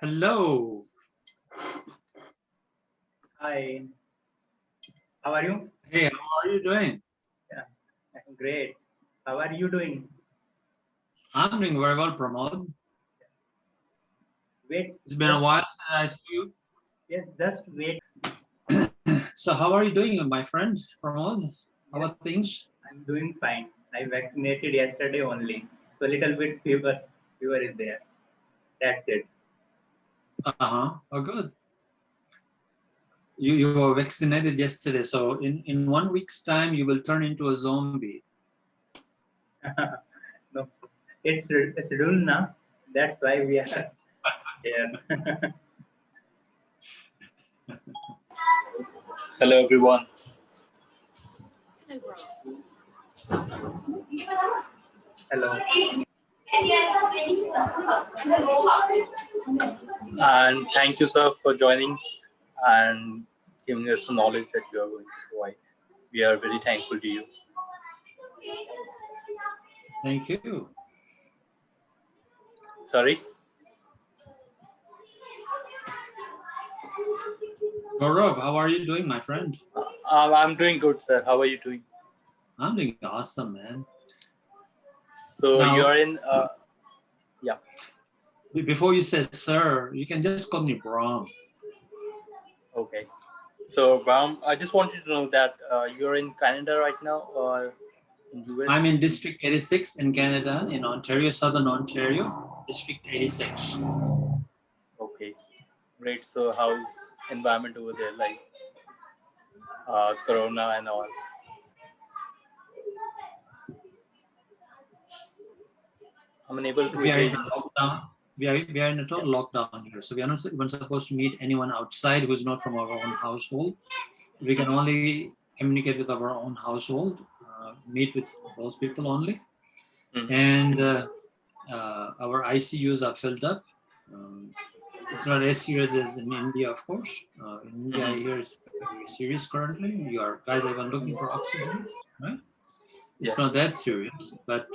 Hello. Hi, how are you? Hey, how are you doing? Yeah, I'm great. How are you doing? I'm doing very well, Pramod. Wait, It's been a just while since I saw you. yes, just wait. So how are you doing, my friend, Pramod? How Yes, are things? I'm doing fine. I vaccinated yesterday only, so a little bit fever is there. That's it. Uh-huh. Oh, good. You were vaccinated yesterday, so in 1 week's time, you will turn into a zombie. No, it's scheduled now. That's why we are here. Hello, everyone. Hello. And thank you, sir, for joining and giving us the knowledge that you are going to provide. We are very thankful to you. Thank you. Sorry? Gaurav, how are you doing, my friend? I'm doing good, sir. How are you doing? I'm doing awesome, man. So Now, you're in, yeah. before you say sir, you can just call me Brahm. Okay. So, Brahm, I just wanted to know that you're in Canada right now or in US? I'm in District 86 in Canada, in Ontario, Southern Ontario, District 86. Okay. Great. So how's environment over there, like Corona and all? I'm unable to We are hear in you. a lockdown. We are in a total lockdown here. So we are not even supposed to meet anyone outside who's not from our own household. We can only communicate with our own household, meet with those people only. Mhm. And our ICUs are filled up. It's not as serious as in India, of course. In India, Mhm. here is very serious currently. You guys are even looking for oxygen, right? It's Yeah. not that serious, but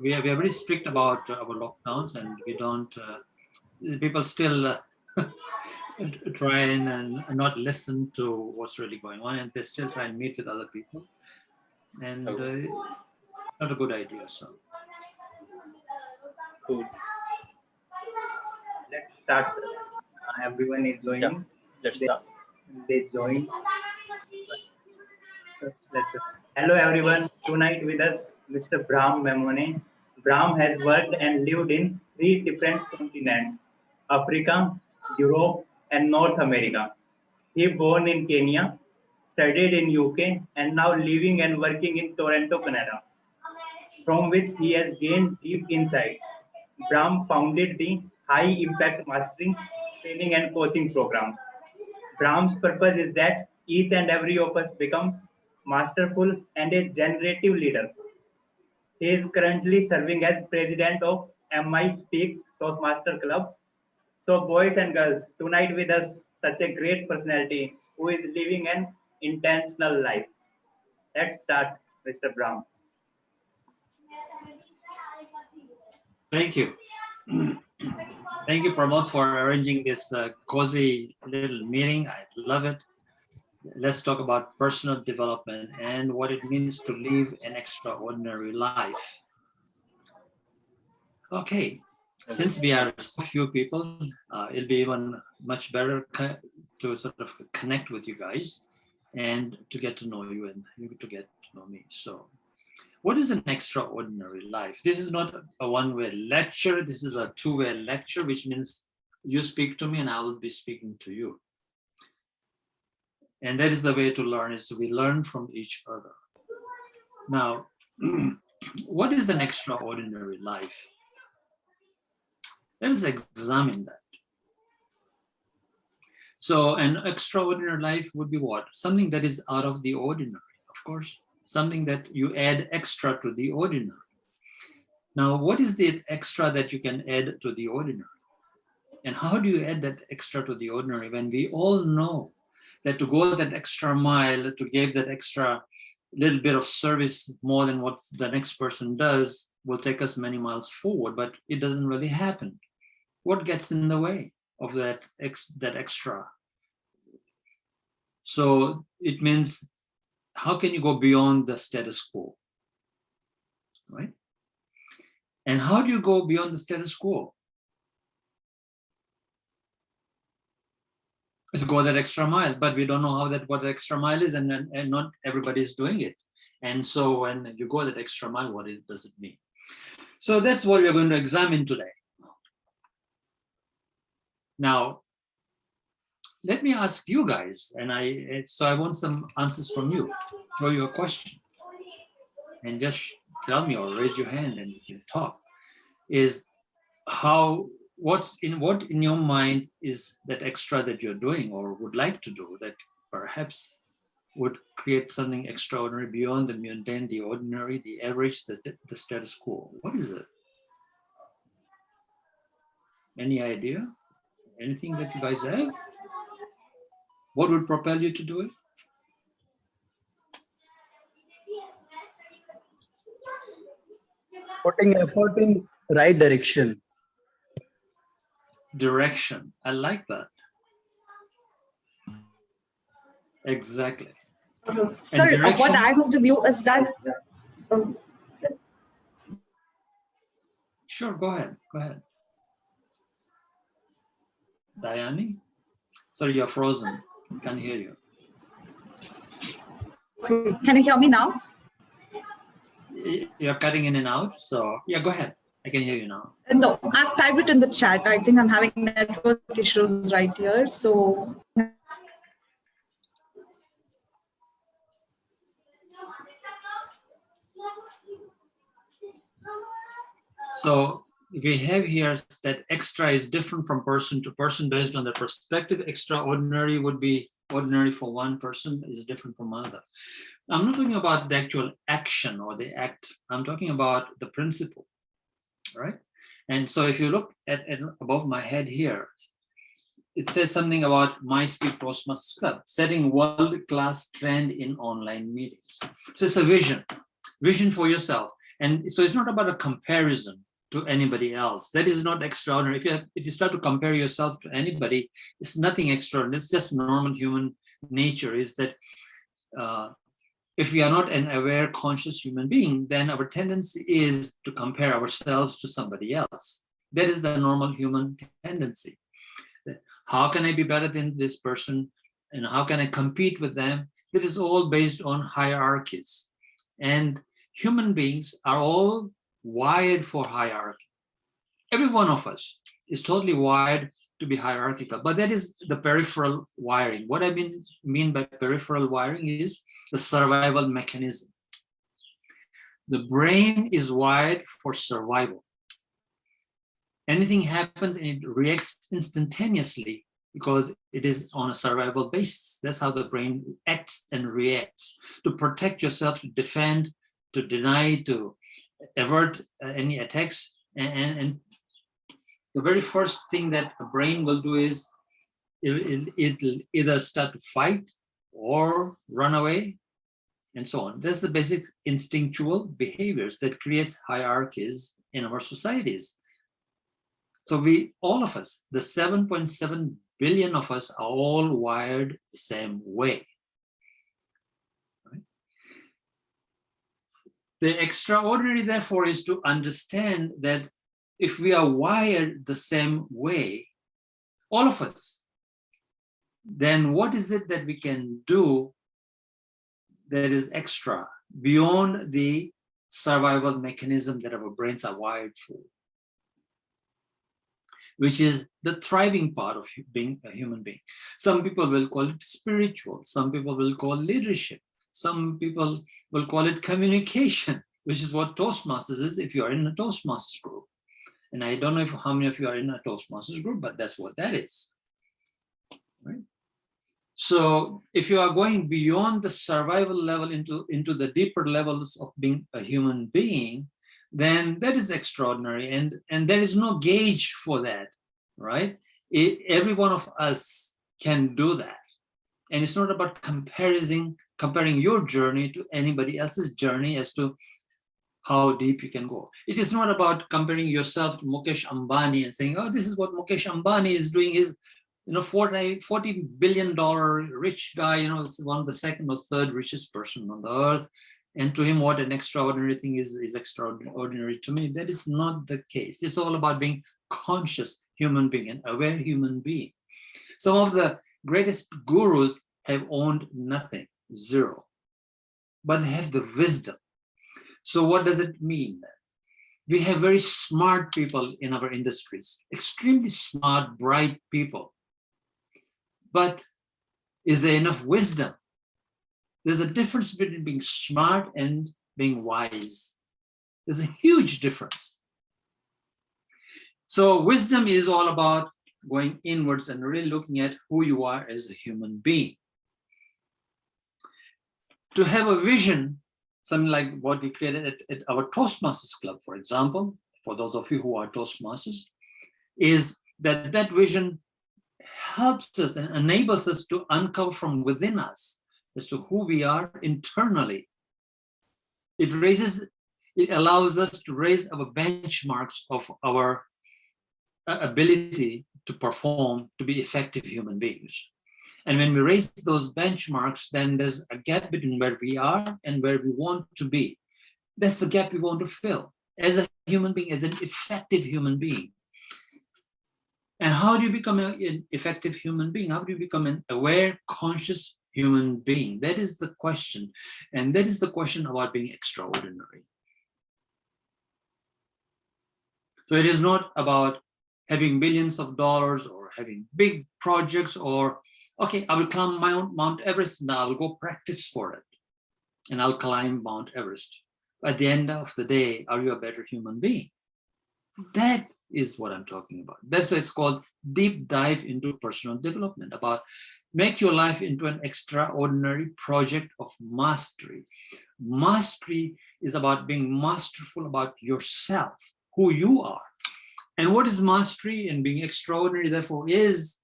we are very strict about our lockdowns, and we don't. People still try and not listen to what's really going on, and they still try and meet with other people, and Okay. not a good idea. So Cool. Let's start, sir. Everyone is Yeah. joining. Let's They, start. they join. Let's. Hello, everyone. Tonight with us, Mr. Brahm Memone. Brahm has worked and lived in three different continents: Africa, Europe, and North America. He born in Kenya, studied in UK, and now living and working in Toronto, Canada, from which he has gained deep insights. Brahm founded the High Impact Mastery training and coaching programs. Brahm's purpose is that each and every of us becomes masterful and a generative leader. He is currently serving as president of MI Speaks Toastmaster Club. So, boys and girls, tonight with us, such a great personality who is living an intentional life. Let's start, Mr. Brahm. thank you. Thank you, Pramod, for arranging this cozy little meeting. I love it. Let's talk about personal development and what it means to live an extraordinary life. Okay, since we are so few people, it'll be even much better to sort of connect with you guys and to get to know you and you to get to know me. So, what is an extraordinary life? This is not a one-way lecture. This is a two-way lecture, which means you speak to me and I will be speaking to you. And that is the way to learn, is we learn from each other. Now, what is an extraordinary life? Let us examine that. So an extraordinary life would be what? Something that is out of the ordinary, of course. Something that you add extra to the ordinary. Now, what is the extra that you can add to the ordinary? And how do you add that extra to the ordinary when we all know that to go that extra mile, to give that extra little bit of service more than what the next person does will take us many miles forward, but it doesn't really happen. What gets in the way? of that extra. So it means, how can you go beyond the status quo, right? And how do you go beyond the status quo? It's go that extra mile, but we don't know how what the extra mile is, and not everybody is doing it. And so when you go that extra mile, what does it mean? So that's what we're going to examine today. Now, let me ask you guys, and I want some answers from you. Throw your question, and just tell me or raise your hand and you can talk. Is what in your mind is that extra that you're doing or would like to do that perhaps would create something extraordinary beyond the mundane, the ordinary, the average, the status quo? What is it? Any idea? Anything that you guys have? What would propel you to do it? Putting effort in right direction. Direction. I like that. Exactly. Sir, what I want to view is that. Sure, go ahead. Go ahead. Dayani? Sorry, you're frozen. Can't hear you. Can you hear me now? You're cutting in and out. So yeah, go ahead. I can hear you now. No, I've typed it in the chat. I think I'm having network issues right here. So. So we have here that extra is different from person to person based on the perspective. Extraordinary would be ordinary for one person, is different from another. I'm not talking about the actual action or the act. I'm talking about the principle, right? And so if you look at above my head here, it says something about My Speak Toastmasters Club, setting world-class trend in online meetings. So it's a vision for yourself. And so it's not about a comparison to anybody else. That is not extraordinary. If you start to compare yourself to anybody, it's nothing extraordinary. It's just normal human nature, is that if we are not an aware, conscious human being, then our tendency is to compare ourselves to somebody else. That is the normal human tendency. How can I be better than this person? And how can I compete with them? That is all based on hierarchies. And human beings are all wired for hierarchy. Every one of us is totally wired to be hierarchical, but that is the peripheral wiring. What I mean by peripheral wiring is the survival mechanism. The brain is wired for survival. Anything happens and it reacts instantaneously because it is on a survival basis. That's how the brain acts and reacts, to protect yourself, to defend, to deny, to avert any attacks. And the very first thing that the brain will do is it'll either start to fight or run away and so on. That's the basic instinctual behaviors that creates hierarchies in our societies. So all of us, the 7.7 billion of us, are all wired the same way. Right? The extraordinary, therefore, is to understand that if we are wired the same way, all of us, then what is it that we can do that is extra beyond the survival mechanism that our brains are wired for, which is the thriving part of being a human being. Some people will call it spiritual. Some people will call leadership. Some people will call it communication, which is what Toastmasters is if you are in a Toastmasters group. And I don't know how many of you are in a Toastmasters group, but that's what that is. Right? So if you are going beyond the survival level into the deeper levels of being a human being, then that is extraordinary. And there is no gauge for that, right? Every one of us can do that. And it's not about comparing your journey to anybody else's journey as to how deep you can go. It is not about comparing yourself to Mukesh Ambani and saying, oh, this is what Mukesh Ambani is doing. He's, $40 billion rich guy, is one of the second or third richest person on the earth. And to him, what an extraordinary thing is extraordinary to me. That is not the case. It's all about being conscious human being, an aware human being. Some of the greatest gurus have owned nothing, zero, but they have the wisdom. So what does it mean? We have very smart people in our industries, extremely smart, bright people. But is there enough wisdom? There's a difference between being smart and being wise. There's a huge difference. So wisdom is all about going inwards and really looking at who you are as a human being. To have a vision, something like what we created at our Toastmasters Club, for example, for those of you who are Toastmasters, is that that vision helps us and enables us to uncover from within us as to who we are internally. It allows us to raise our benchmarks of our ability to perform, to be effective human beings. And when we raise those benchmarks, then there's a gap between where we are and where we want to be. That's the gap we want to fill as a human being, as an effective human being. And how do you become an effective human being? How do you become an aware, conscious human being? That is the question. And that is the question about being extraordinary. So it is not about having billions of dollars or having big projects or, okay, I will climb Mount Everest and I will go practice for it. And I'll climb Mount Everest. At the end of the day, are you a better human being? That is what I'm talking about. That's why it's called deep dive into personal development, about make your life into an extraordinary project of mastery. Mastery is about being masterful about yourself, who you are. And what is mastery and being extraordinary, therefore, is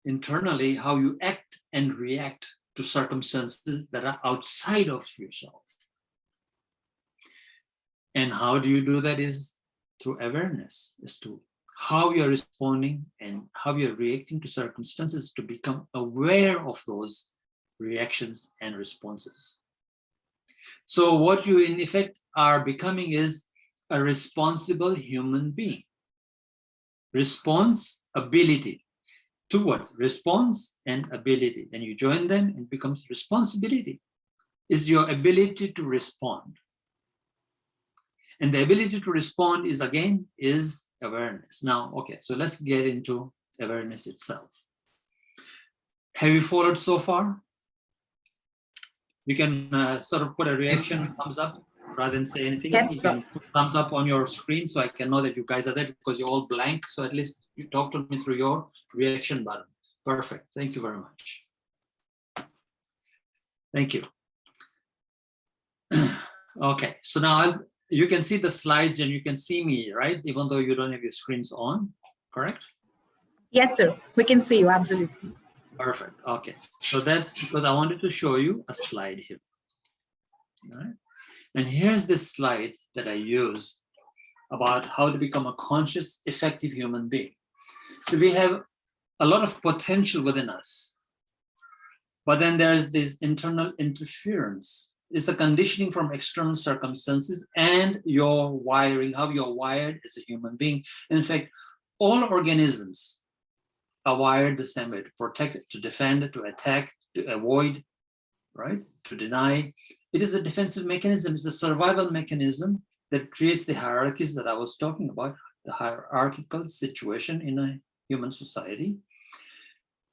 internally how you act and react to circumstances that are outside of yourself. And how do you do that is through awareness, as to how you're responding and how you're reacting to circumstances, to become aware of those reactions and responses. So what you in effect are becoming is a responsible human being. Responsibility. Two words, response and ability. Then you join them, it becomes responsibility. Is your ability to respond. And the ability to respond is, again, is awareness. Now, okay, so let's get into awareness itself. Have you followed so far? You can sort of put a reaction, thumbs up, rather than say anything. Yes, you sir. can put thumbs up on your screen so I can know that you guys are there, because you're all blank. So at least you talk to me through your reaction button. Perfect. Thank you very much. Thank you. Okay, so now you can see the slides and you can see me, right? Even though you don't have your screens on, correct? Yes, sir. We can see you, absolutely. Perfect. Okay, so that's because I wanted to show you a slide here. All right. And here's this slide that I use about how to become a conscious, effective human being. So we have a lot of potential within us, but then there's this internal interference. It's the conditioning from external circumstances and your wiring, how you're wired as a human being. And in fact, all organisms are wired the same way: to protect, to defend, to attack, to avoid, right? To deny. It is a defensive mechanism. It's a survival mechanism that creates the hierarchies that I was talking about, the hierarchical situation in a human society,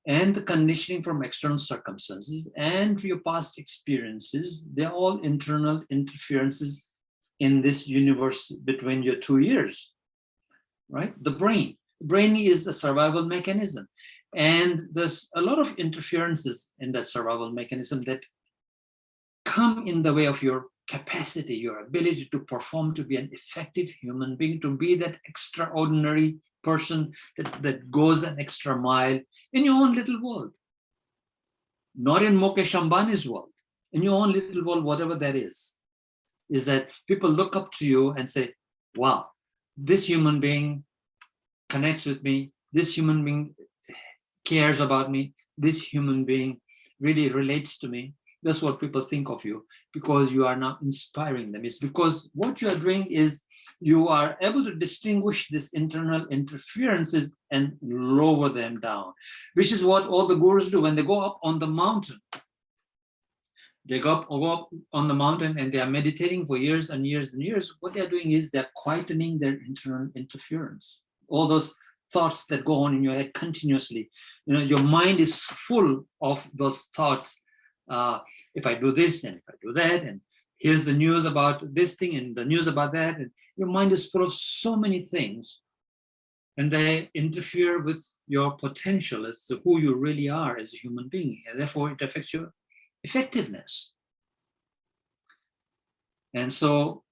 and the conditioning from external circumstances and your past experiences. They're all internal interferences in this universe between your two ears, right? The brain. The brain is a survival mechanism. And there's a lot of interferences in that survival mechanism that come in the way of your capacity, your ability to perform, to be an effective human being, to be that extraordinary person that goes an extra mile in your own little world. Not in Mukesh Ambani's world, in your own little world, whatever that is. is that people look up to you and say, wow, this human being connects with me, this human being cares about me, this human being really relates to me. That's what people think of you, because you are now inspiring them. It's because what you are doing is you are able to distinguish these internal interferences and lower them down, which is what all the gurus do when they go up on the mountain. They go up on the mountain and they are meditating for years and years and years. What they're doing is they're quietening their internal interference. All those thoughts that go on in your head continuously. You know, your mind is full of those thoughts. If I do this and if I do that, and here's the news about this thing and the news about that, and your mind is full of so many things, and they interfere with your potential as to who you really are as a human being, and therefore it affects your effectiveness. And so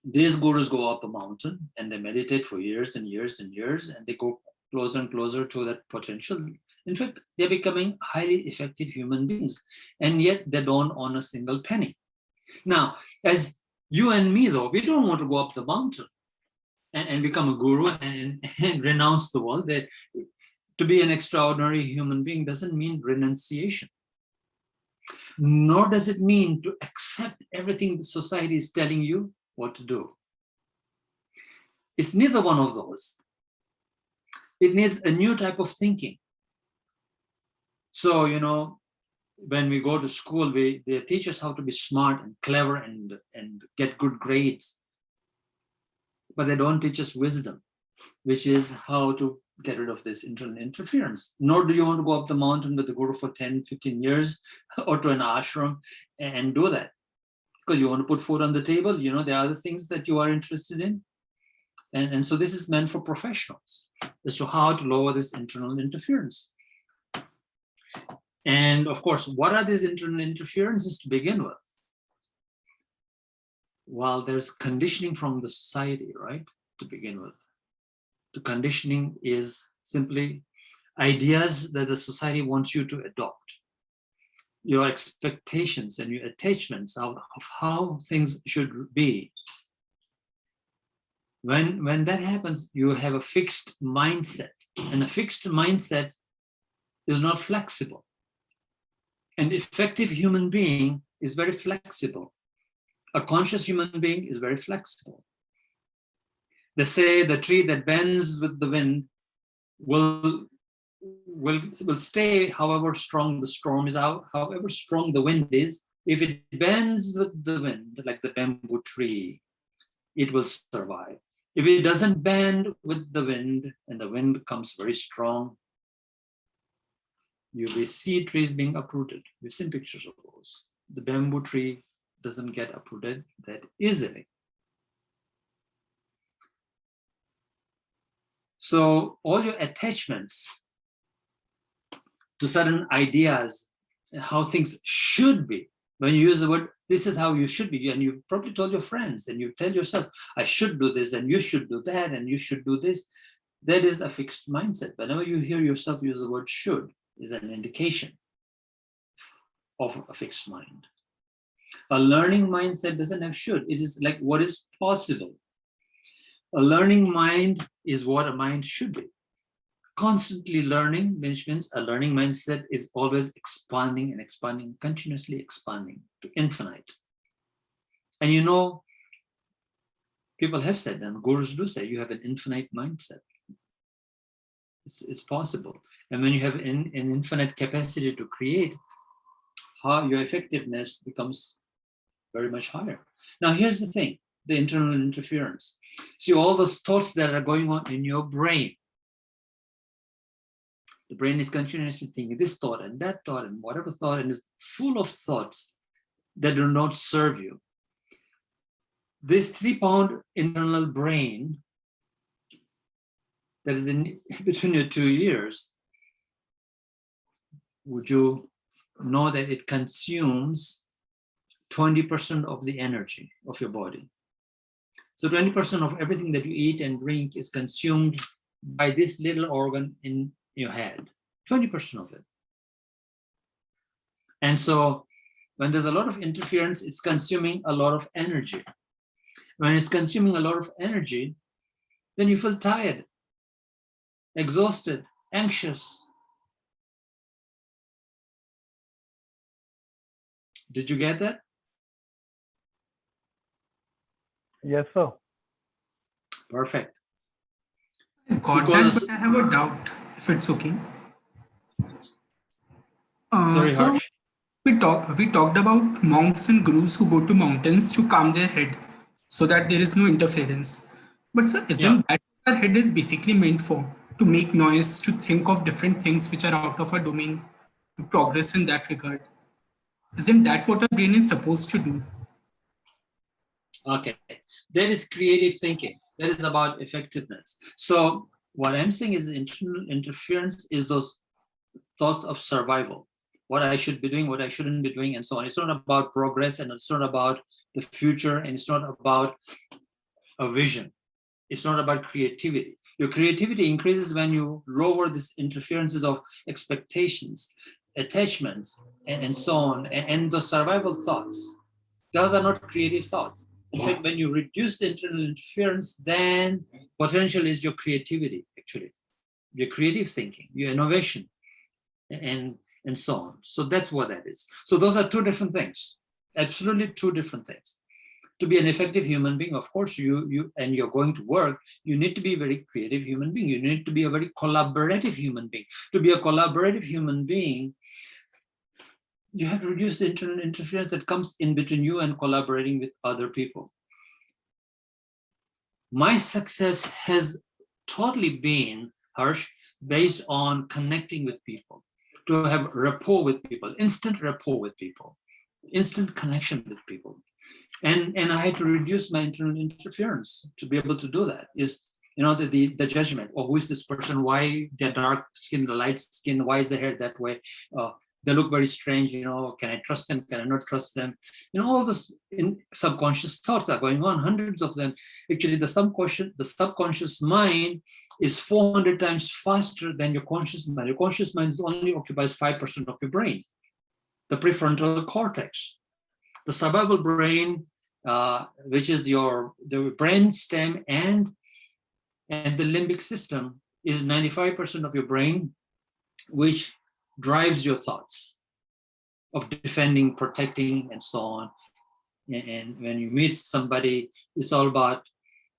these gurus go up a mountain and they meditate for years and years and years, and they go closer and closer to that potential. In fact, they're becoming highly effective human beings, and yet they don't own a single penny. Now, as you and me, though, we don't want to go up the mountain and become a guru and renounce the world. That to be an extraordinary human being doesn't mean renunciation, nor does it mean to accept everything the society is telling you what to do. It's neither one of those. It needs a new type of thinking. So, you know, when we go to school, they teach us how to be smart and clever and get good grades. But they don't teach us wisdom, which is how to get rid of this internal interference. Nor do you want to go up the mountain with the guru for 10, 15 years or to an ashram and do that. Because you want to put food on the table, you know, there are other things that you are interested in. And so this is meant for professionals as to how to lower this internal interference. And of course, what are these internal interferences to begin with? Well, there's conditioning from the society, right, to begin with. The conditioning is simply ideas that the society wants you to adopt. Your expectations and your attachments of how things should be. When that happens, you have a fixed mindset, and a fixed mindset is not flexible. An effective human being is very flexible. A conscious human being is very flexible. They say the tree that bends with the wind will stay however strong the storm is out, however strong the wind is. If it bends with the wind, like the bamboo tree, it will survive. If it doesn't bend with the wind and the wind comes very strong, you will see trees being uprooted. We've seen pictures of those. The bamboo tree doesn't get uprooted that easily. So all your attachments to certain ideas, how things should be, when you use the word, this is how you should be, and you probably told your friends, and you tell yourself, I should do this, and you should do that, and you should do this. That is a fixed mindset. Whenever you hear yourself use the word should, is an indication of a fixed mind. A learning mindset doesn't have should. It is like what is possible. A learning mind is what a mind should be. Constantly learning, which means a learning mindset is always expanding and expanding, continuously expanding to infinite. And you know, people have said, and gurus do say, you have an infinite mindset. It's possible. And when you have an infinite capacity to create, how your effectiveness becomes very much higher. Now, here's the thing, the internal interference. See, all those thoughts that are going on in your brain. The brain is continuously thinking this thought and that thought and whatever thought, and is full of thoughts that do not serve you. This 3-pound internal brain that is in between your 2 ears, would you know that it consumes 20% of the energy of your body? So 20% of everything that you eat and drink is consumed by this little organ in your head, 20% of it. And so When there's a lot of interference, it's consuming a lot of energy. When it's consuming a lot of energy, then you feel tired, exhausted, anxious. Did you get that? Yes, sir. Perfect. Got Because- that, but I have a doubt, if it's okay. Very So harsh. we talked about monks and gurus who go to mountains to calm their head so that there is no interference. But sir, isn't that what our head is basically meant for? To make noise, to think of different things which are out of our domain, to progress in that regard. Isn't that what our brain is supposed to do? Okay, that is creative thinking. That is about effectiveness. So what I'm saying is the internal interference is those thoughts of survival, what I should be doing, what I shouldn't be doing, and so on. It's not about progress, and it's not about the future, and it's not about a vision. It's not about creativity. Your creativity increases when you lower these interferences of expectations, attachments, and so on, and the survival thoughts. Those are not creative thoughts. In fact, when you reduce the internal interference, then potential is your creativity, actually, your creative thinking, your innovation, and so on. So that's what that is. So those are two different things, absolutely two different things. To be an effective human being, of course, and you're going to work, you need to be a very creative human being. You need to be a very collaborative human being. To be a collaborative human being, you have to reduce the internal interference that comes in between you and collaborating with other people. My success has totally been, Harsh, based on connecting with people, to have rapport with people, instant rapport with people, instant connection with people. And I had to reduce my internal interference to be able to do that. Is, you know, the judgment, or who is this person? Why they're dark skin, the light skin? Why is the hair that way? They look very strange, you know, can I trust them? Can I not trust them? You know, all those subconscious thoughts are going on, hundreds of them. Actually, the subconscious mind is 400 times faster than your conscious mind. Your conscious mind only occupies 5% of your brain, the prefrontal cortex. The survival brain, which is the brain stem and the limbic system, is 95% of your brain, which drives your thoughts of defending, protecting, and so on. And when you meet somebody, it's all about,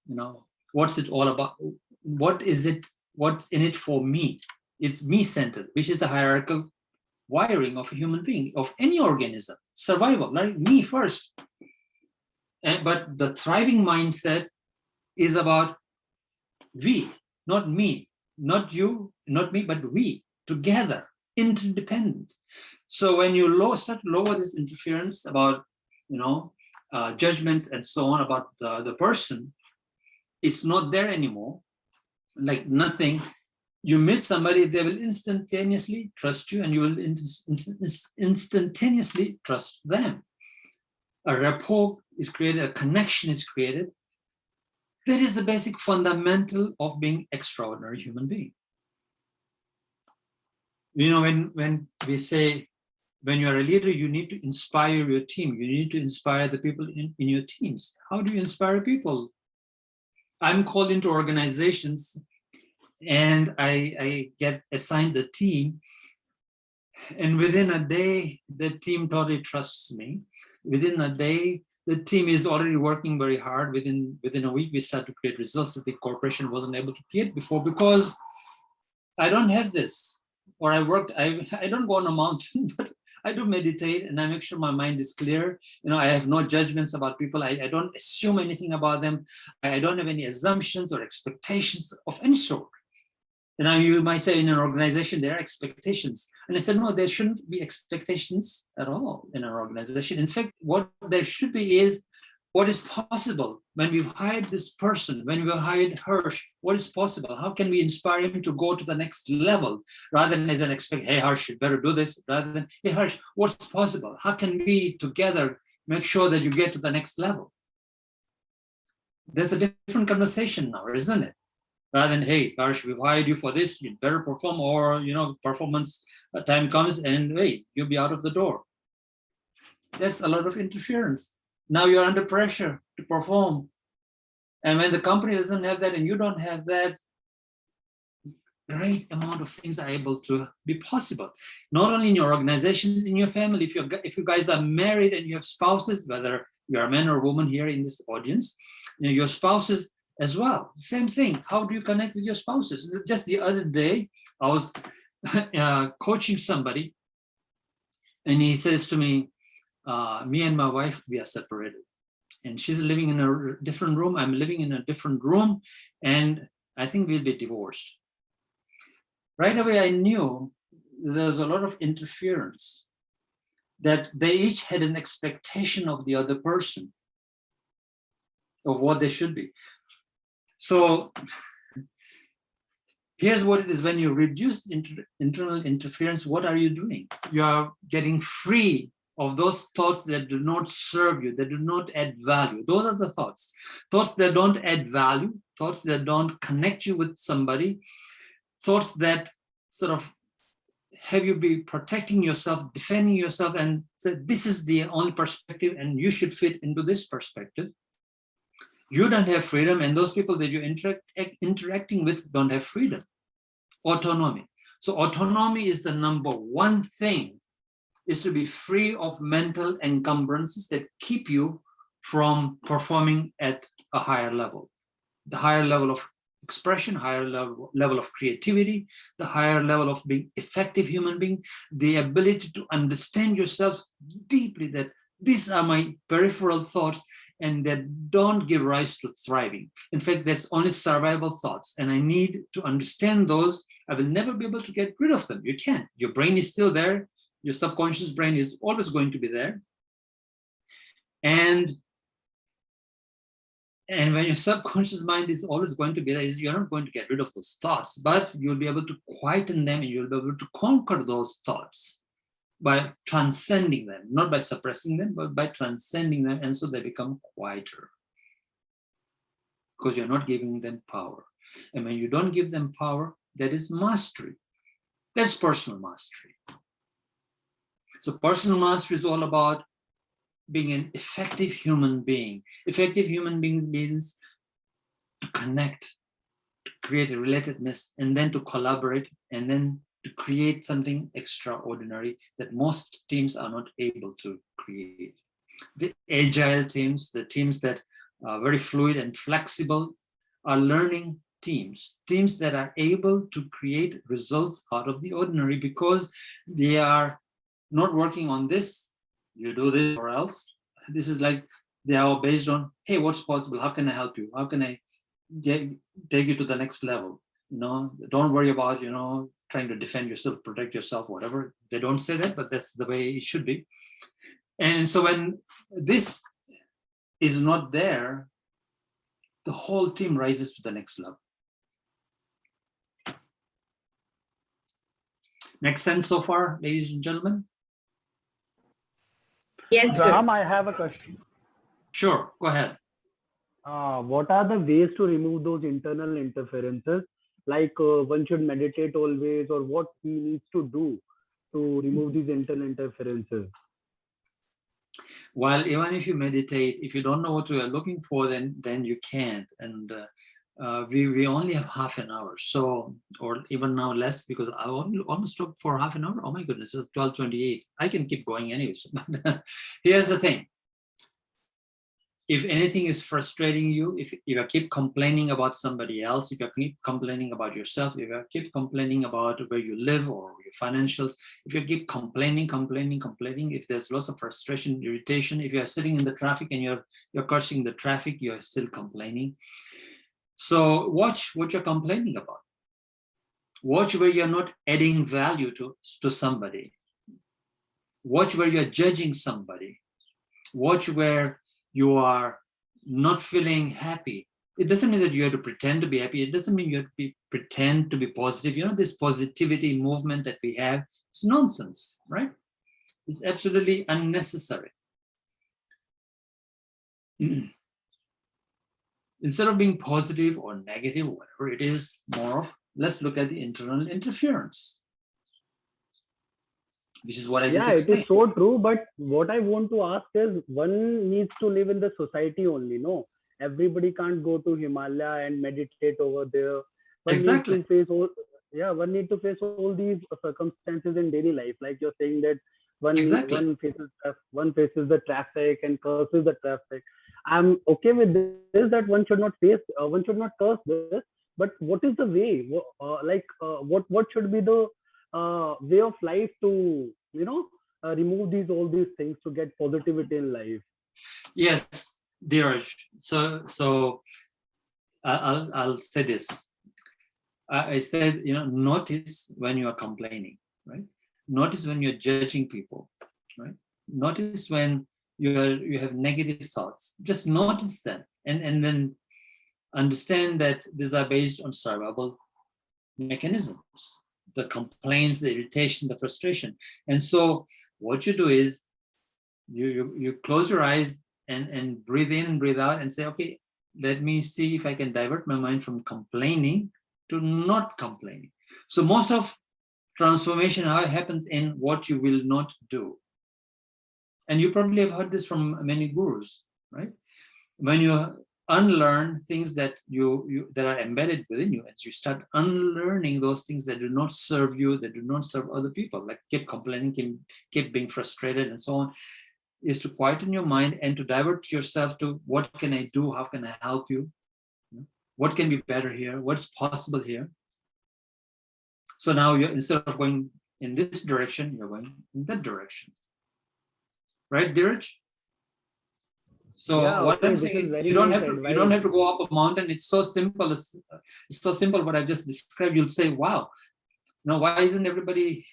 you know, what's it all about? What is it? What's in it for me? It's me-centered, which is the hierarchical wiring of a human being, of any organism. Survival, like me first. But the thriving mindset is about we, not me, not you, not me, but we, together, interdependent. So when you start to lower this interference about, you know, judgments and so on about the person, it's not there anymore, like nothing. You meet somebody, they will instantaneously trust you, and you will instantaneously trust them. A rapport is created, a connection is created. That is the basic fundamental of being extraordinary human being. You know, when we say, when you are a leader, you need to inspire your team. You need to inspire the people in your teams. How do you inspire people? I'm called into organizations, and I get assigned a team, and within a day, the team totally trusts me. Within a day, the team is already working very hard. Within a week, we start to create results that the corporation wasn't able to create before, because I don't have this. Or I don't go on a mountain, but I do meditate, and I make sure my mind is clear. You know, I have no judgments about people. I don't assume anything about them. I don't have any assumptions or expectations of any sort. And now you might say, in an organization, there are expectations. And I said, no, there shouldn't be expectations at all in an organization. In fact, what there should be is what is possible. When we've hired this person, when we've hired Harsh, what is possible? How can we inspire him to go to the next level, rather than as an expect, hey, Harsh, you better do this, rather than, hey, Harsh, what's possible? How can we together make sure that you get to the next level? There's a different conversation now, isn't it? Rather than, hey, Harsh, we've hired you for this, you better perform, or, you know, performance time comes and, hey, you'll be out of the door. That's a lot of interference. Now you're under pressure to perform. And when the company doesn't have that and you don't have that, great amount of things are able to be possible. Not only in your organizations, in your family. If you guys are married and you have spouses, whether you are a man or a woman here in this audience, your spouses as well. Same thing. How do you connect with your spouses? Just the other day, I was coaching somebody, and he says to me, me and my wife, we are separated. And she's living in a different room. I'm living in a different room. And I think we'll be divorced. Right away, I knew there was a lot of interference, that they each had an expectation of the other person, of what they should be. So here's what it is. When you reduce internal interference, what are you doing? You are getting free of those thoughts that do not serve you, that do not add value. Those are the thoughts. Thoughts that don't add value, thoughts that don't connect you with somebody, thoughts that sort of have you be protecting yourself, defending yourself, and say, this is the only perspective and you should fit into this perspective. You don't have freedom, and those people that you're interacting with don't have freedom. Autonomy. So autonomy is the number one thing, is to be free of mental encumbrances that keep you from performing at a higher level. The higher level of expression, higher level of creativity, the higher level of being effective human being, the ability to understand yourself deeply, that these are my peripheral thoughts and that don't give rise to thriving. In fact, that's only survival thoughts, and I need to understand those. I will never be able to get rid of them. You can't. Your brain is still there. Your subconscious brain is always going to be there. And when your subconscious mind is always going to be there, you're not going to get rid of those thoughts, but you'll be able to quieten them, and you'll be able to conquer those thoughts by transcending them, not by suppressing them, but by transcending them. And so they become quieter because you're not giving them power. And when you don't give them power, that is mastery. That's personal mastery. So personal mastery is all about being an effective human being. Effective human being means to connect, to create a relatedness, and then to collaborate, and then to create something extraordinary that most teams are not able to create. The agile teams, the teams that are very fluid and flexible, are learning teams, teams that are able to create results out of the ordinary because they are not working on this, you do this or else. This is like they are based on, hey, what's possible? How can I help you? How can I take you to the next level? Don't worry about, trying to defend yourself, protect yourself, whatever. They don't say that, but that's the way it should be. And so when this is not there, the whole team rises to the next level. Make sense so far, ladies and gentlemen? Yes, sir. Brahm, I have a question. Sure, go ahead. What are the ways to remove those internal interferences? Like one should meditate always, or what he needs to do to remove these internal interferences? Well, even if you meditate, if you don't know what you are looking for, then you can't. And we only have half an hour, so, or even now less, because I almost stopped for half an hour. Oh my goodness, it's 12:28. I can keep going anyways. But here's the thing. If anything is frustrating you, if you keep complaining about somebody else, if you keep complaining about yourself, if you keep complaining about where you live or your financials, if you keep complaining, if there's lots of frustration, irritation, if you're sitting in the traffic and you're cursing the traffic, you're still complaining. So watch what you're complaining about. Watch where you're not adding value to somebody. Watch where you're judging somebody. Watch where you are not feeling happy. It doesn't mean that you have to pretend to be happy. It doesn't mean you have to pretend to be positive. This positivity movement that we have, it's nonsense, right? It's absolutely unnecessary. Instead of being positive or negative, whatever it is, more of, let's look at the internal interference. which is what I just Yeah, it explained. is so true. But what I want to ask is, one needs to live in the society only. No, everybody can't go to Himalaya and meditate over there. One needs Exactly. to face all, yeah, one need to face all these circumstances in daily life. Like you're saying that Exactly. one faces the traffic and curses the traffic. I'm okay with this, that one should not face, one should not curse this. But what is the way? What should be the way of life to remove these all these things to get positivity in life? Yes, Dheeraj. So I'll say this. I said, notice when you are complaining, right? Notice when you're judging people, right? Notice when you have negative thoughts. Just notice them, and then understand that these are based on survival mechanisms, the complaints, the irritation, the frustration. And so what you do is you close your eyes and breathe in, breathe out, and say, okay, let me see if I can divert my mind from complaining to not complaining. So most of transformation happens in what you will not do. And you probably have heard this from many gurus, right? When you unlearn things that that are embedded within you, as you start unlearning those things that do not serve you, that do not serve other people, like keep complaining, keep being frustrated, and so on, is to quieten your mind and to divert yourself to what can I do, how can I help you, what can be better here, what's possible here. So now you're, instead of going in this direction, you're going in that direction, right, Dheeraj? So Yeah, what okay, I'm this saying is is very you don't nice have advice. to go up a mountain. It's so simple. It's so simple what I just described. You'll say, wow, now why isn't everybody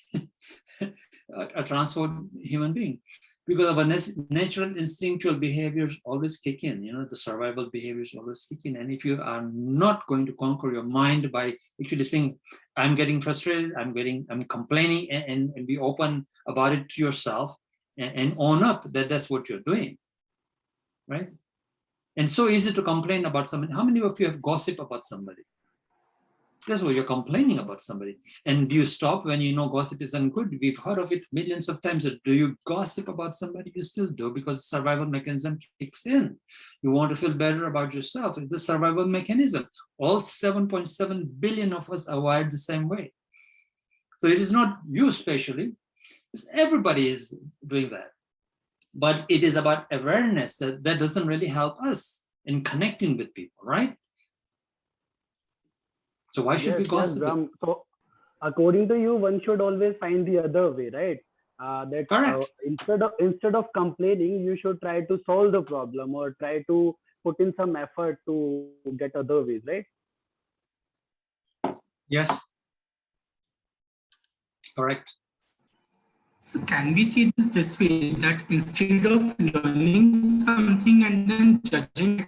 a transformed human being? Because our natural instinctual behaviors always kick in, the survival behaviors always kick in. And if you are not going to conquer your mind by actually saying, I'm getting frustrated, I'm complaining, and be open about it to yourself, and own up that that's what you're doing, right? And so easy to complain about somebody. How many of you have gossip about somebody? That's what you're complaining about somebody. And do you stop when you know gossip isn't good? We've heard of it millions of times. Do you gossip about somebody? You still do, because survival mechanism kicks in. You want to feel better about yourself. It's the survival mechanism. All 7.7 billion of us are wired the same way. So it is not you especially. Everybody is doing that. But it is about awareness that doesn't really help us in connecting with people, right? So why should we Yes, yes, gossip? Brahm. So according to you, one should always find the other way, right? That Correct. instead of complaining, you should try to solve the problem or try to put in some effort to get other ways, right? Yes, correct. So can we see this way, that instead of learning something and then judging it,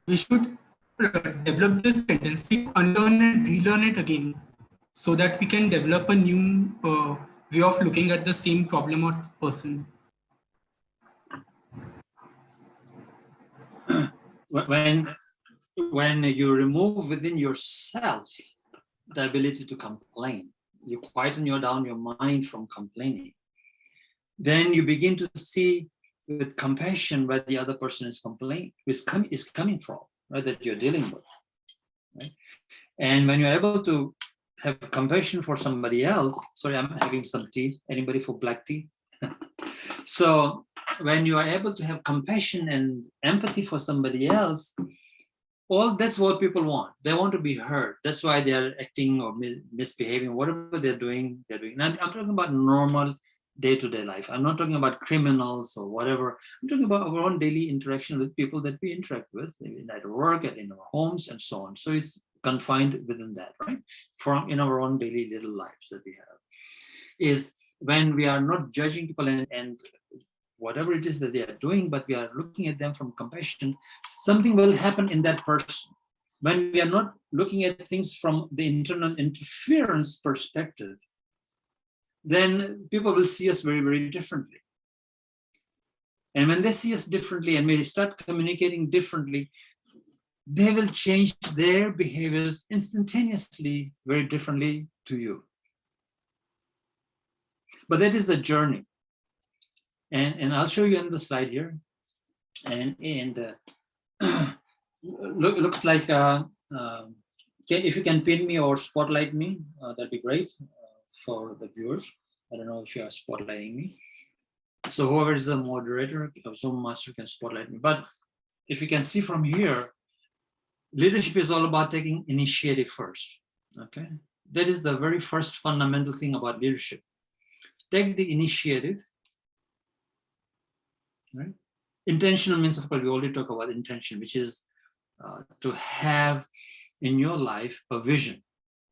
we should develop this tendency to unlearn and relearn it again, so that we can develop a new way of looking at the same problem or person? When you remove within yourself the ability to complain, you quieten down your mind from complaining, then you begin to see with compassion where the other person is coming from, right, that you're dealing with, right? And when you're able to have compassion for somebody else, sorry, I'm having some tea. Anybody for black tea? So when you are able to have compassion and empathy for somebody else, that's what people want. They want to be heard. That's why they're acting or misbehaving, whatever they're doing. And I'm talking about normal day-to-day life. I'm not talking about criminals or whatever. I'm talking about our own daily interaction with people that we interact with at work, and in our homes, and so on. So it's confined within that, right? From in our own daily little lives that we have, is when we are not judging people and whatever it is that they are doing, but we are looking at them from compassion, something will happen in that person. When we are not looking at things from the internal interference perspective, then people will see us very, very differently. And when they see us differently and we start communicating differently, they will change their behaviors instantaneously, very differently to you. But that is a journey. And I'll show you on the slide here. And looks like, if you can pin me or spotlight me, that'd be great for the viewers. I don't know if you are spotlighting me. So whoever is the moderator of Zoom Master can spotlight me. But if you can see from here, leadership is all about taking initiative first. Okay, that is the very first fundamental thing about leadership. Take the initiative. Right? Intentional means, of course, we already talk about intention, which is to have in your life a vision.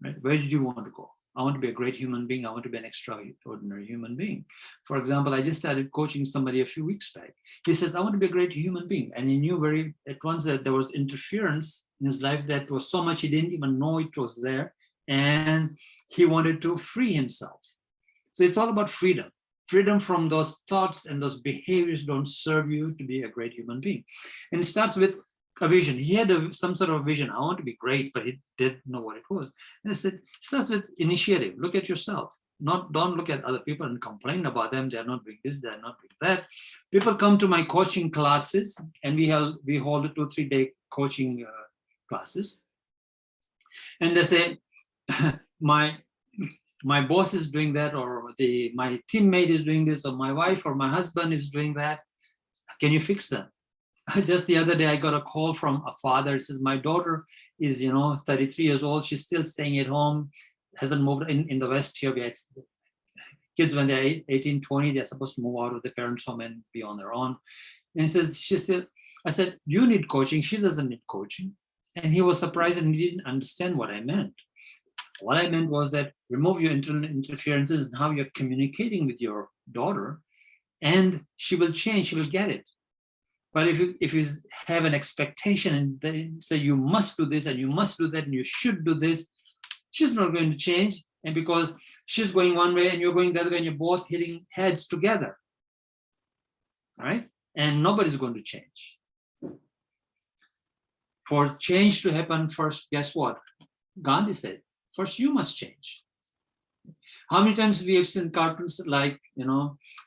Right? Where did you want to go? I want to be a great human being. I want to be an extraordinary human being. For example, I just started coaching somebody a few weeks back. He says, I want to be a great human being. And he knew very at once that there was interference in his life that was so much he didn't even know it was there. And he wanted to free himself. So it's all about freedom. Freedom from those thoughts and those behaviors don't serve you to be a great human being. And it starts with a vision. He had some sort of vision. I want to be great, but he didn't know what it was. And I said, it starts with initiative. Look at yourself. Don't look at other people and complain about them. They're not doing this, they're not doing that. People come to my coaching classes, and we hold 2-3 day coaching classes. And they say, my boss is doing that, or my teammate is doing this, or my wife or my husband is doing that. Can you fix them? Just the other day, I got a call from a father. He says, my daughter is, 33 years old. She's still staying at home, hasn't moved in the West here. Kids, when they're 18, 20, they're supposed to move out of the parents' home and be on their own. And he says, I said, you need coaching. She doesn't need coaching. And he was surprised and he didn't understand what I meant. What I meant was that remove your internal interferences and how you're communicating with your daughter, and she will change, she will get it. But if you have an expectation and they say you must do this and you must do that and you should do this, she's not going to change. And because she's going one way and you're going the other way and you're both hitting heads together, right? And nobody's going to change. For change to happen first, guess what? Gandhi said, first you must change. How many times we have seen cartoons like,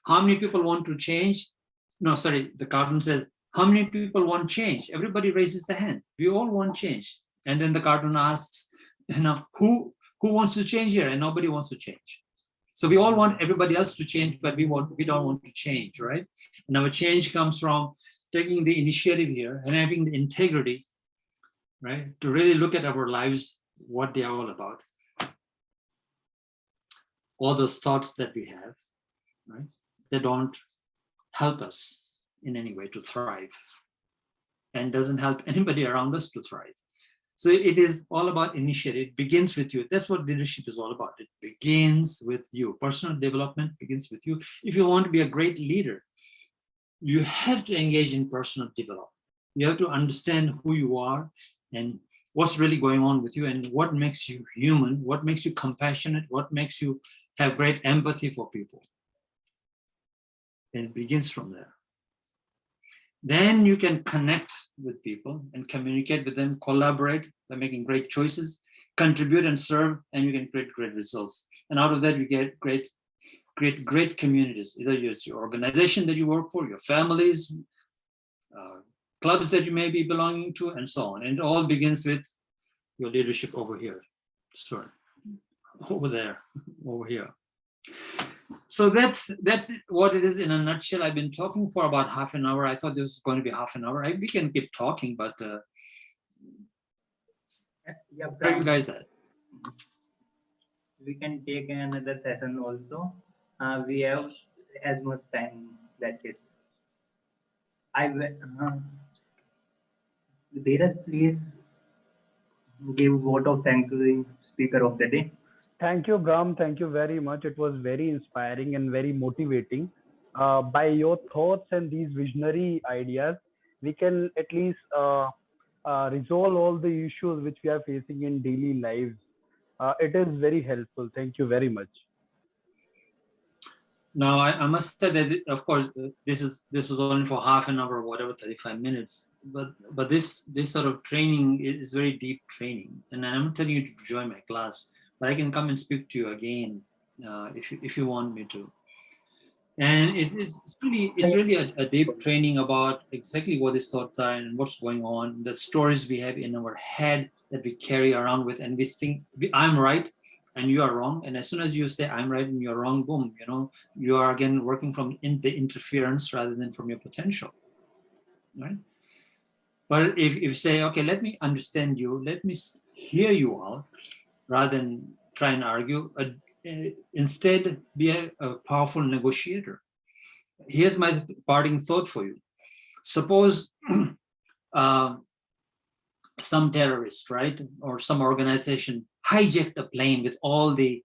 how many people want to change? No, sorry, the cartoon says, how many people want change? Everybody raises the hand. We all want change. And then the cartoon asks, who wants to change here? And nobody wants to change. So we all want everybody else to change, but we don't want to change, right? And our change comes from taking the initiative here and having the integrity, right? To really look at our lives, what they are all about. All those thoughts that we have, right? They don't help us in any way to thrive, and doesn't help anybody around us to thrive. So it is all about initiative. It begins with you. That's what leadership is all about. It begins with you. Personal development begins with you. If you want to be a great leader, you have to engage in personal development. You have to understand who you are and what's really going on with you and what makes you human, what makes you compassionate, what makes you have great empathy for people. And it begins from there. Then you can connect with people and communicate with them, collaborate by making great choices, contribute and serve, and you can create great results. And out of that, you get great communities. Either it's your organization that you work for, your families, clubs that you may be belonging to, and so on. And it all begins with your leadership over here. Sorry, over there, over here. So that's what it is in a nutshell. I've been talking for about half an hour. I thought this was going to be half an hour. We can keep talking, but yeah, where are you guys at? We can take another session also. We have as much time. That's it. Dheeraj, please give vote of thanks to the speaker of the day. Thank you, Brahm. Thank you very much. It was very inspiring and very motivating. By your thoughts and these visionary ideas, we can at least resolve all the issues which we are facing in daily lives. It is very helpful. Thank you very much. Now, I must say that, of course, this is only for half an hour or whatever, 35 minutes. But this sort of training is very deep training. And I'm not telling you to join my class, but I can come and speak to you again if you want me to. And it's really a deep training about exactly what these thoughts are and what's going on, the stories we have in our head that we carry around with, and we think I'm right and you are wrong. And as soon as you say I'm right and you're wrong, boom, you are again working from the interference rather than from your potential, right? But if you say, okay, let me understand you, let me hear you out, rather than try and argue, instead be a powerful negotiator. Here's my parting thought for you. Suppose some terrorist, right, or some organization hijacked a plane with all the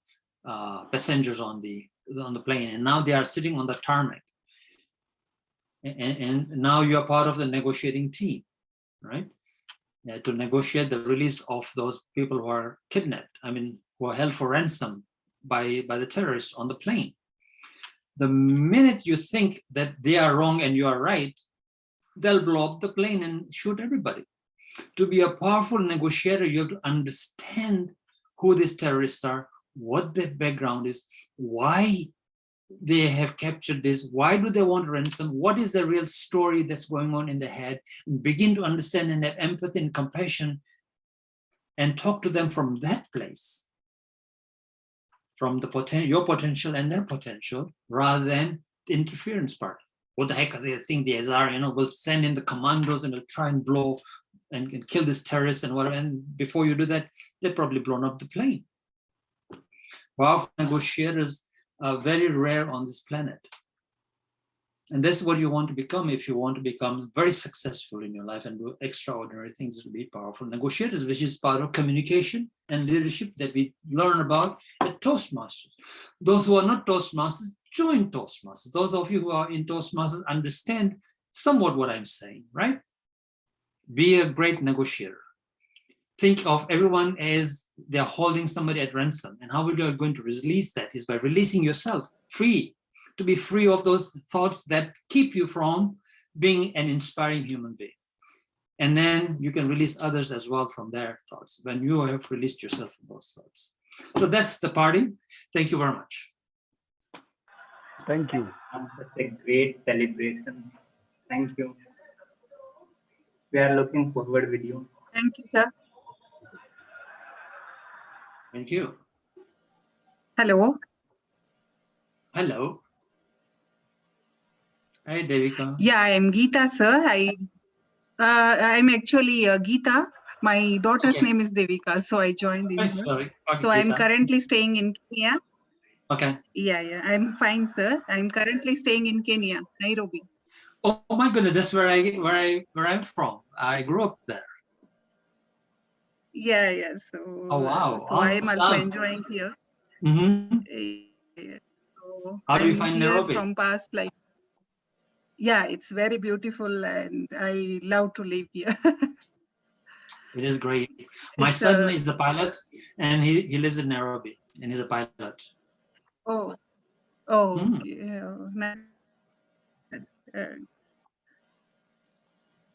passengers on the plane, and now they are sitting on the tarmac. And now you are part of the negotiating team, right? To negotiate the release of those people who are kidnapped, who are held for ransom by the terrorists on the plane. The minute you think that they are wrong and you are right, they'll blow up the plane and shoot everybody. To be a powerful negotiator, you have to understand who these terrorists are, what their background is, why they have captured this, why do they want ransom, what is the real story that's going on in their head, and begin to understand and have empathy and compassion and talk to them from that place, from your potential and their potential, rather than the interference part. What the heck are they think the Azar, will send in the commandos and will try and blow and kill this terrorist and whatever. And before you do that, they've probably blown up the plane. Powerful negotiators are very rare on this planet. And that's what you want to become if you want to become very successful in your life and do extraordinary things, to be powerful negotiators, which is part of communication and leadership that we learn about at Toastmasters. Those who are not Toastmasters, join Toastmasters. Those of you who are in Toastmasters understand somewhat what I'm saying, right? Be a great negotiator. Think of everyone as they're holding somebody at ransom. And how we are going to release that is by releasing yourself free, to be free of those thoughts that keep you from being an inspiring human being. And then you can release others as well from their thoughts when you have released yourself from those thoughts. So that's the party. Thank you very much. Thank you. Such a great celebration. Thank you. We are looking forward with you. Thank you, sir. Thank you. Hello. Hello. Hi, Devika. Yeah, I am Geeta, sir. I'm actually Geeta. My daughter's name is Devika, so I joined in. Sorry. Okay, so I'm Geeta. currently staying in Kenya. Okay. Yeah, I'm fine, sir. I'm currently staying in Kenya, Nairobi. Oh my goodness, that's where I'm from. I grew up there. Yeah. So, Oh wow. so I am also Awesome. enjoying here. Mm-hmm. So How do you I'm find here Nairobi? from past yeah, it's very beautiful and I love to live here. It is great. My son is the pilot and he lives in Nairobi and he's a pilot. Oh, okay.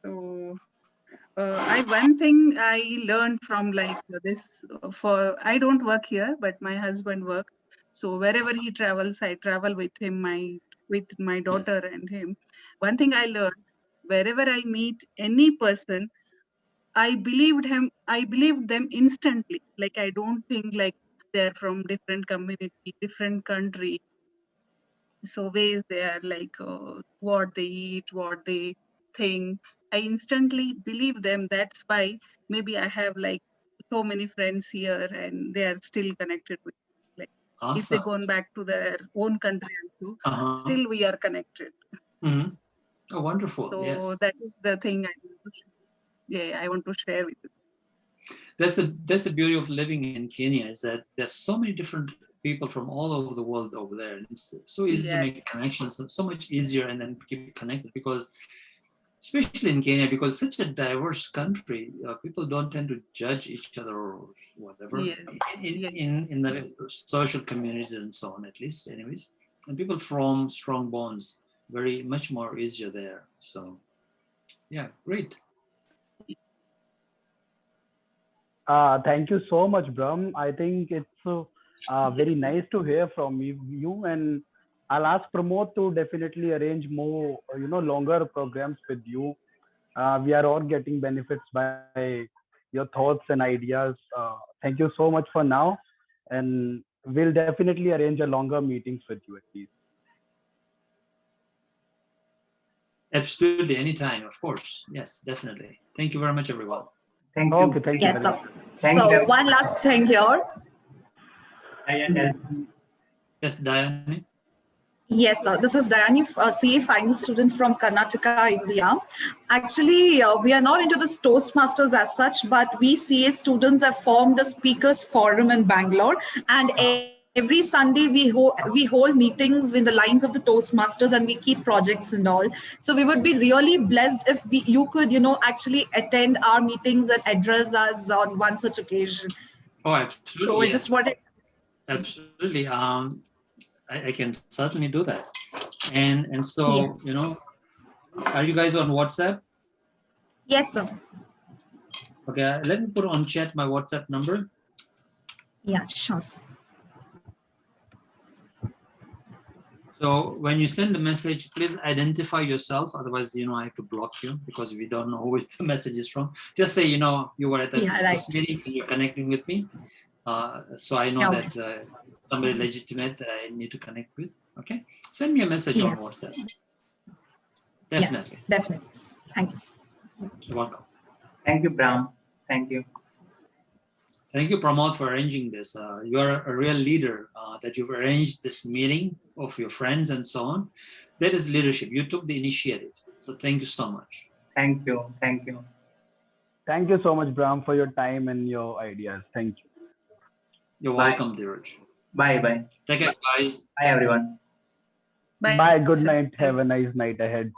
So one thing I learned from this, I don't work here, but my husband works. So wherever he travels, I travel with him, with my daughter and him. One thing I learned, wherever I meet any person, I believed them instantly. Like, I don't think they're from different community, different country. So ways they are what they eat, what they think. I instantly believe them. That's why maybe I have so many friends here and they are still connected with me. Awesome. If they gone back to their own country also, still we are connected. Mm-hmm. Oh, wonderful. So yes. that is the thing I want to share with you. That's the beauty of living in Kenya, is that there's so many different people from all over the world over there. And it's so easy to make connections, so much easier, and then keep connected, because especially in Kenya, because it's such a diverse country, people don't tend to judge each other or whatever in the social communities and so on, at least anyways. And people form strong bonds much more easier there. So yeah, great. Thank you so much, Brahm. I think it's Very nice to hear from you, and I'll ask Pramod to definitely arrange more, longer programs with you. We are all getting benefits by your thoughts and ideas. Thank you so much for now, and we'll definitely arrange a longer meetings with you at least. Absolutely, anytime, of course. Yes, definitely. Thank you very much, everyone. Thank Okay, you. thank you. Yes, very sir. much. Thank So you. one last thing here. Yes, Diane. Yes, sir. This is Dayani, CA finance student from Karnataka, India. Actually, we are not into this Toastmasters as such, but we CA students have formed a speakers forum in Bangalore, and every Sunday we hold meetings in the lines of the Toastmasters, and we keep projects and all. So we would be really blessed if you could, actually attend our meetings and address us on one such occasion. Oh, absolutely. So I Yes. just wanted. Absolutely. I can certainly do that. And so, Yes. are you guys on WhatsApp? Yes, sir. Okay, let me put on chat my WhatsApp number. Yeah, sure, sir. So when you send a message, please identify yourself. Otherwise, I have to block you because we don't know who the message is from. Just say, you were at this meeting and you're connecting with me. So I know that somebody legitimate that I need to connect with. Okay, send me a message on WhatsApp. Definitely. Yes, definitely. Thank you. You're welcome. Thank you, Brahm. Thank you. Thank you, Pramod, for arranging this. You are a real leader that you've arranged this meeting of your friends and so on. That is leadership. You took the initiative. So thank you so much. Thank you. Thank you. Thank you so much, Brahm, for your time and your ideas. Thank you. You're welcome, Dheeraj. Bye. Bye. Take care, guys. Bye, everyone. Bye. Good night. Have a nice night ahead.